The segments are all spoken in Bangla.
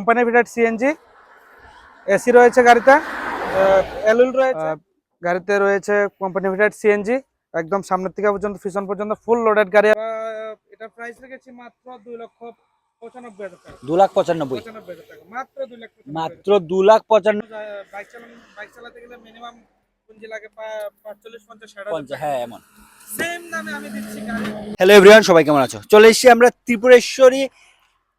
কোম্পানি ফিটেড সিএনজি, এসি রয়েছে গাড়িতে, এলুল রয়েছে গাড়িতে, রয়েছে কোম্পানি ফিটেড সিএনজি, একদম সামনের থেকে পর্যন্ত পিছন পর্যন্ত ফুল লোডেড গাড়ি। এটা প্রাইস রেখেছি মাত্র 2,95,000 টাকা। 2,95,000 টাকা, মাত্র 2,95,000। মাত্র 2,95,000। বাইক চালাতে গেলে মিনিমাম পুঁজি লাগে 45-50,000 টাকা। হ্যাঁ, এমন সেম দামে আমি দিচ্ছি গাড়ি। হ্যালো এভরিওয়ান, সবাই কেমন আছো? চলে এসেছি আমরা ত্রিপুরেশ্বরী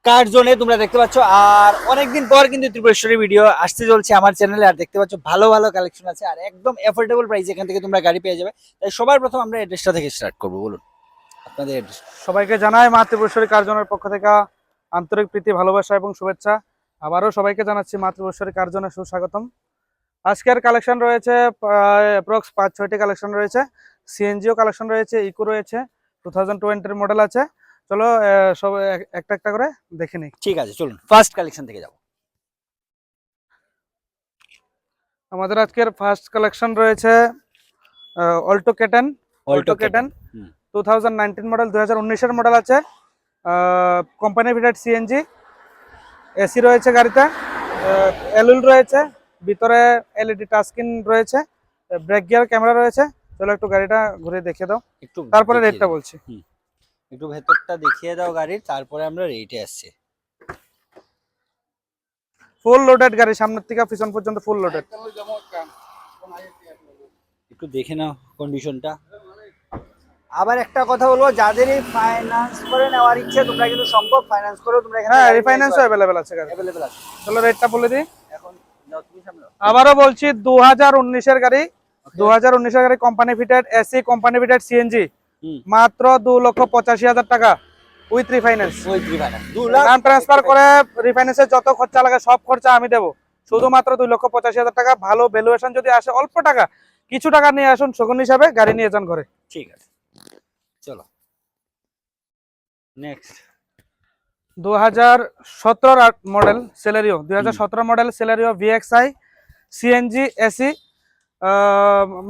কার জোনে। তোমরা দেখতে পাচ্ছ, আর অনেকদিন পর কিন্তু ত্রিপুরেশ্বরী ভিডিও আসতে চলছে আমার চ্যানেলে। আর দেখতে পাচ্ছ ভালো ভালো কালেকশন আছে আর একদম এফোর্ডেবল প্রাইস এখান থেকে তোমরা গাড়ি পেয়ে যাবে। তাই সবার প্রথম আমরা অ্যাড্রেসটা থেকে স্টার্ট করবো। বলুন আপনাদের অ্যাড্রেস। সবাইকে জানাই মা ত্রিপুরেশ্বরী কার্জনের পক্ষ থেকে আন্তরিক প্রীতি, ভালোবাসা এবং শুভেচ্ছা। আবারও সবাইকে জানাচ্ছি মা ত্রিপুরেশ্বরী কার্জনে সুস্বাগতম। আজকের কালেকশন রয়েছে অ্যাপ্রক্স 5-6টি কালেকশন রয়েছে। সিএনজিও কালেকশন রয়েছে, ইকো রয়েছে, 2020-এর মডেল আছে। চলো সব একটা একটা করে দেখে নিই। ঠিক আছে, চলুন ফার্স্ট কালেকশন থেকে যাবো। আমাদের আজকের ফার্স্ট কালেকশন রয়েছে অল্টো কেটেন। 2019 মডেল, 2019-এর মডেল আছে। কোম্পানি ফিটেড সিএনজি, এসি রয়েছে গাড়িতে, এলুল রয়েছে, ভিতরে এলইডি টাচস্ক্রিন রয়েছে, ব্রেক গিয়ার ক্যামেরা রয়েছে। চলো একটু গাড়িটা ঘুরে দেখিয়ে দাও, একটু তারপরে রেটটা বলছি। একটু ভেতরটা দেখিয়ে দাও গাড়ির, তারপরে আমরা রেটে আসছি। ফুল লোডেড গাড়ি, সামনের থেকে পিছন পর্যন্ত ফুল লোডেড। একটু দেখে নাও কন্ডিশনটা। আবার একটা কথা বলবো, যাদের এই ফাইন্যান্স করে নেওয়ার ইচ্ছে, তোমরা কিন্তু সম্ভব ফাইন্যান্স করে তোমরা এখানে। হ্যাঁ, রিফাইন্যান্সও अवेलेबल আছে গাড়ি। अवेलेबल আছে। চলো রেটটা বলে দিই। এখন যাও তুমি সামনে। আবারও বলছি 2019-এর গাড়ি, 2019-এর গাড়ি, company fitted AC, company fitted CNG, মাত্র 2,85,000 টাকা উইথ রিফাইন্যান্স। নাম ট্রান্সফার করে রিফাইন্যান্সের যত খরচা লাগে সব খরচা আমি দেবো। শুধুমাত্র 2,85,000 টাকা। ভালো ভ্যালুয়েশন যদি আসে, অল্প টাকা, কিছু টাকা নিয়ে আসুন, শগুন হিসাবে গাড়ি নিয়ে যান ঘরে। ঠিক আছে, চলো next. 2017 model Celerio, 2017 model Celerio VXI CNG AC.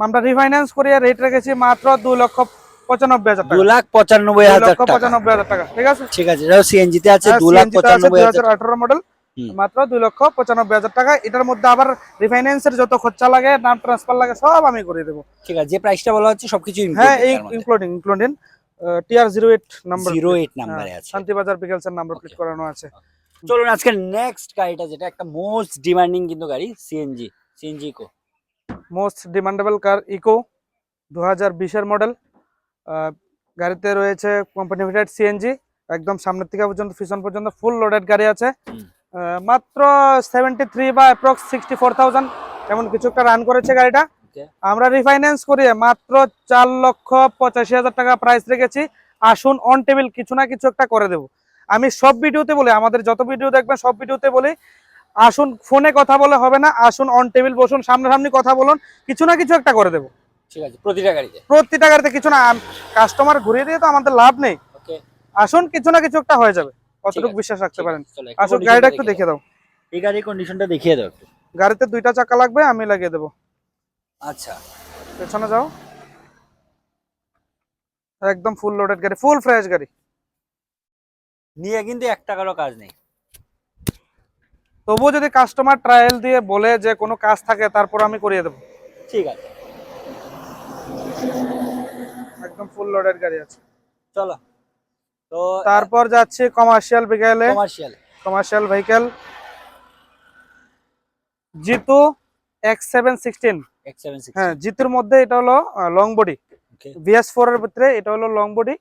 আমরা রিফাইন্যান্স করিয়ে রেট রেখেছি মাত্র 2,95,000 টাকা। 2,95,000 টাকা। ঠিক আছে, ঠিক আছে। এটাও সিএনজি তে আছে। 2,95,000 2018 মডেল, মাত্র 2,95,000 টাকা। এটার মধ্যে আবার রিফাইন্যান্সের যত খরচা লাগে, নাম ট্রান্সফার লাগে, সব আমি করে দেবো। ঠিক আছে, যে প্রাইসটা বলা হচ্ছে সবকিছু হ্যাঁ, ইনক্লুডিং TR08 নাম্বার, 08 নম্বরে আছে। শান্তিবাজার পিকলসের নাম্বার প্লেট করানো আছে। চলুন আজকে নেক্সট গাড়িটা, যেটা একটা মোস্ট ডিমান্ডিং কিন্তু গাড়ি, সিএনজি ইকো। মোস্ট ডিমান্ডেবল কার ইকো, 2020-এর মডেল। গাড়িতে রয়েছে কোম্পানি ফিটেড সিএনজি, একদম সামনের থেকে পর্যন্ত পিছন পর্যন্ত ফুল লোডেড গাড়ি আছে। মাত্র 73 বা অ্যাপ্রক্স 64,000 এমন কিছু একটা রান করেছে গাড়িটা। আমরা রিফাইন্যান্স করিয়ে মাত্র 4,85,000 টাকা প্রাইস রেখেছি। আসুন, অন টেবিল কিছু না কিছু একটা করে দেবো। আমি সব ভিডিওতে বলি, আমাদের যত ভিডিও দেখবেন সব ভিডিওতে বলি, আসুন ফোনে কথা বলে হবে না, আসুন অন টেবিল বসুন, সামনাসামনি কথা বলুন, কিছু না কিছু একটা করে দেবো। ঠিক আছে, প্রতিটা গাড়িতে কিছু না, কাস্টমার ঘুরিয়ে দিয়ে তো আমাদের লাভ নেই। আসুন, কিছু না কিছু একটা হয়ে যাবে, কতটুকু বিশ্বাস রাখতে পারেন। আসুন, গাড়িটা একটু দেখিয়ে দাও। এই গাড়ির কন্ডিশনটা দেখিয়ে দাও একটু। গাড়িতে 2টা চাকা লাগবে, আমি লাগিয়ে দেবো। আচ্ছা, পেছনে যাও। একদম ফুল লোডেড গাড়ি, ফুল ফ্রেশ গাড়ি, নিয়ে কিন্তু 1 টাকারও কাজ নেই। তবুও যদি কাস্টমার ট্রায়াল দিয়ে বলে যে কোনো কাজ থাকে, তারপর আমি করিয়ে দেবো। ঠিক আছে, একদম ফুল লোডেড গাড়ি আছে। চলো তো তারপর যাচ্ছি কমার্শিয়াল ভেহিকেলে। Commercial vehicle Jeeto X716। হ্যাঁ, জিতুর মধ্যে এটা হলো লং বডি, VS4 এর ভিতরে এটা হলো লং বডি।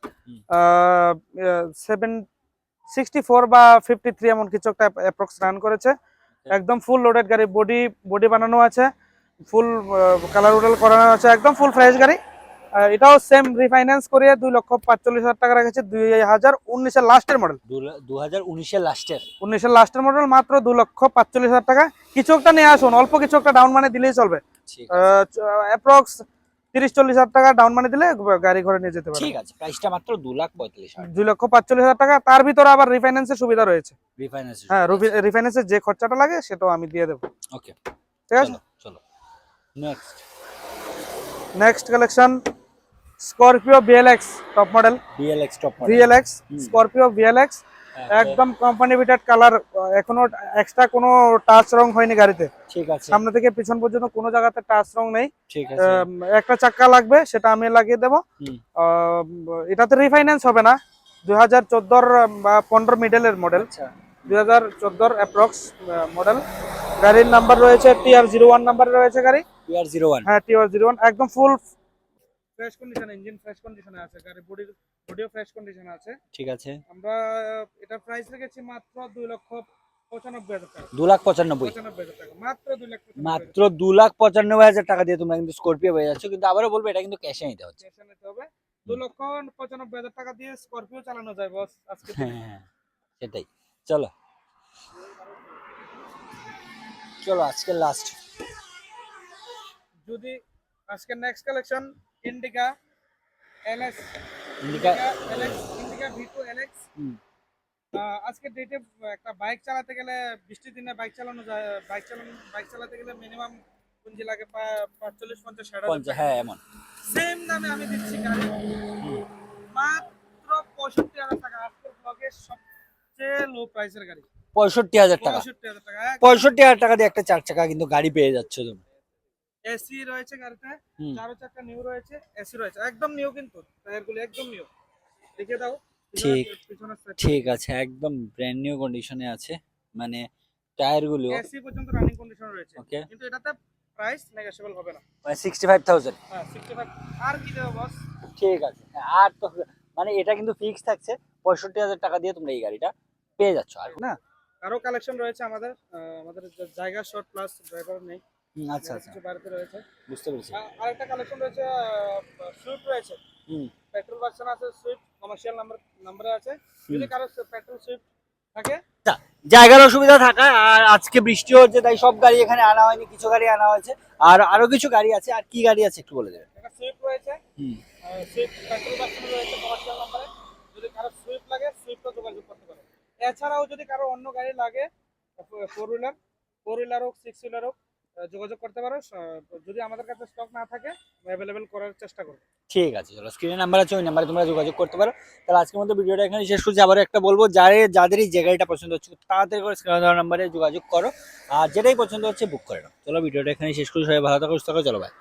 764 বা 53 এমন কিছু একটা অ্যাপ্রক্স রান করেছে। একদম ফুল লোডেড গাড়ি, বডি বানানো আছে, ফুল কালার উডাল করানো আছে, একদম ফুল ফ্রেশ গাড়ি। এটাও সেম রিফাইন্যান্স করিয়ে 2,45,000 টাকা রেখেছে। 2019-এর লাস্টের মডেল, 2019-এর লাস্টের 19-এর লাস্টের মডেল, মাত্র 2,45,000 টাকা। কিছু একটা নিয়ে আসুন, অল্প কিছু একটা ডাউন মানি দিলেই চলবে। অ্যাপ্রক্স 30-40,000 টাকা ডাউন মানি দিলে গাড়ি ঘরে নিয়ে যেতে পারবে। ঠিক আছে, প্রাইসটা মাত্র 2,45,000। 2,45,000 টাকা। তার ভিতরে আবার রিফাইন্যান্সের সুবিধা রয়েছে। হ্যাঁ, রিফাইন্যান্সের যে খরচাটা লাগে সেটাও আমি দিয়ে দেবো। ওকে, ঠিক আছে। চলো next collection Scorpio VLX top model. VLX Scorpio VLX একদম কোম্পানি ফিটেড কালার, এখনো এক্সট্রা কোনো টাচ রং হয়নি গাড়িতে। ঠিক আছে, সামনে থেকে পিছন পর্যন্ত কোনো জায়গাতে টাচ রং নেই। ঠিক আছে। একটা চাক্কা লাগবে, সেটা আমি লাগিয়ে দেবো। হুম। এটাতে রিফাইন্যান্স হবে না। 2014 বা 15 মিডলের মডেল, আচ্ছা 2014 অ্যাপ্রক্স মডেল। গাড়ির নাম্বার রয়েছে TR01 নাম্বারে রয়েছে গাড়ি। TR01। হ্যাঁ TR01 একদম ফুল ফ্রেশ কন্ডিশনে, ইঞ্জিন ফ্রেশ কন্ডিশনে আছে, গাড়ির বডিও ফ্রেশ কন্ডিশনে আছে। ঠিক আছে। আমরা এটার প্রাইস রেখেছি মাত্র 2,95,000 টাকা। 2,95,000। 95,000 টাকা, মাত্র 2,95,000 মাত্র 2,95,000 টাকা দিয়ে তোমরা কিন্তু স্করপিও পেয়ে যাচ্ছ, কিন্তু আবারও বলবো এটা কিন্তু ক্যাশে নিতে হচ্ছে। ক্যাশে নিতে হবে। 2,95,000 টাকা দিয়ে স্করপিও চালানো যায় বস আজকে। হ্যাঁ সেটাই। চলো চলো আজকে লাস্ট। যদি আজকে next collection Indica LX, Indica Indica V2 LX. হুম। আজকে ডেটে একটা বাইক চালাতে গেলে, বৃষ্টির দিনে বাইক চালানো যায়, বাইক চালাতে গেলে মিনিমাম পুঁজি লাগে 45-50,000 হ্যাঁ এমন। সেম দামে আমি দিচ্ছি গাড়ি মাত্র 65,000 টাকা। আজকের ব্লগের সবচেয়ে লো প্রাইসের গাড়ি 65,000 টাকা। 65,000 টাকা। 65,000 টাকা দিয়ে একটা 4 চাকা কিন্তু গাড়ি পেয়ে যাচ্ছ তুমি। এসি রয়েছে গাড়িতে, হুম। 4 চাকা নিউ রয়েছে, এসি রয়েছে, একদম নিউ, কিন্তু টায়ারগুলো একদম নিউ। দেখে দাও। ঠিক পিছনের side ঠিক আছে, একদম ব্র্যান্ড নিউ কন্ডিশনে আছে, মানে টায়ার গুলো এসি পর্যন্ত রানিং কন্ডিশন রয়েছে। ওকে। কিন্তু এটাতে প্রাইস নেগোশিয়েবল হবে না। মানে 65,000। হ্যাঁ 65। আর কি দেবো বস? ঠিক আছে। আর তো মানে এটা কিন্তু ফিক্স থাকছে, 65,000 টাকা দিয়ে তোমরা এই গাড়িটা পেয়ে যাচ্ছ আর না। আরো কালেকশন রয়েছে আমাদের, আমাদের জায়গা শর্ট প্লাস ড্রাইভার নেই। আচ্ছা আচ্ছা, কিছু বাড়িতে রয়েছে। বুঝতে পেরেছি। আরেকটা কালেকশন রয়েছে, সুইফট রয়েছে। হুম। পেট্রোল ভার্সন আছে, সুইফট কমার্শিয়াল নাম্বারে আছে। যদি কারো পেট্রোল সুইফট থাকে। জায়গার অসুবিধা থাকায় আর আজকে বৃষ্টি হচ্ছে তাই সব গাড়ি এখানে আনা হয়নি, কিছু গাড়ি আনা হয়েছে। আর আরো কিছু গাড়ি আছে, আর কি গাড়ি আছে একটু বলে দেবেন? একটা সুইফট রয়েছে, হুম। সুইফট পেট্রোল ভার্সন রয়েছে কমার্শিয়াল নাম্বারে। যদি কারো সুইফট লাগে, সুইফটও যোগাযোগ করতে পারে। এছাড়াও যদি কারো অন্য গাড়ি লাগে, ফোর হুইলার হোক, সিক্স হুইলার হোক, যোগাযোগ করতে পারো। যদি আমাদের কাছে স্টক না থাকে, অ্যাভেলেবেল করার চেষ্টা করবো। ঠিক আছে, চলো স্ক্রিনে নাম্বার আছে, ওই নাম্বারে তোমরা যোগাযোগ করতে পারো। তাহলে আজকের মতো ভিডিওটা এখানে শেষ করছি। আবারও একটা বলবো, যাদের এই জায়গাটা পছন্দ হচ্ছে তাড়াতাড়ি করে স্ক্রিনে দেওয়া নাম্বারে যোগাযোগ করো, আর যেটাই পছন্দ হচ্ছে বুক করে নাও। চলো ভিডিওটা এখানে শেষ করি, সবাই ভালো থাকো, সুস্থ থাকো, চলো ভাই।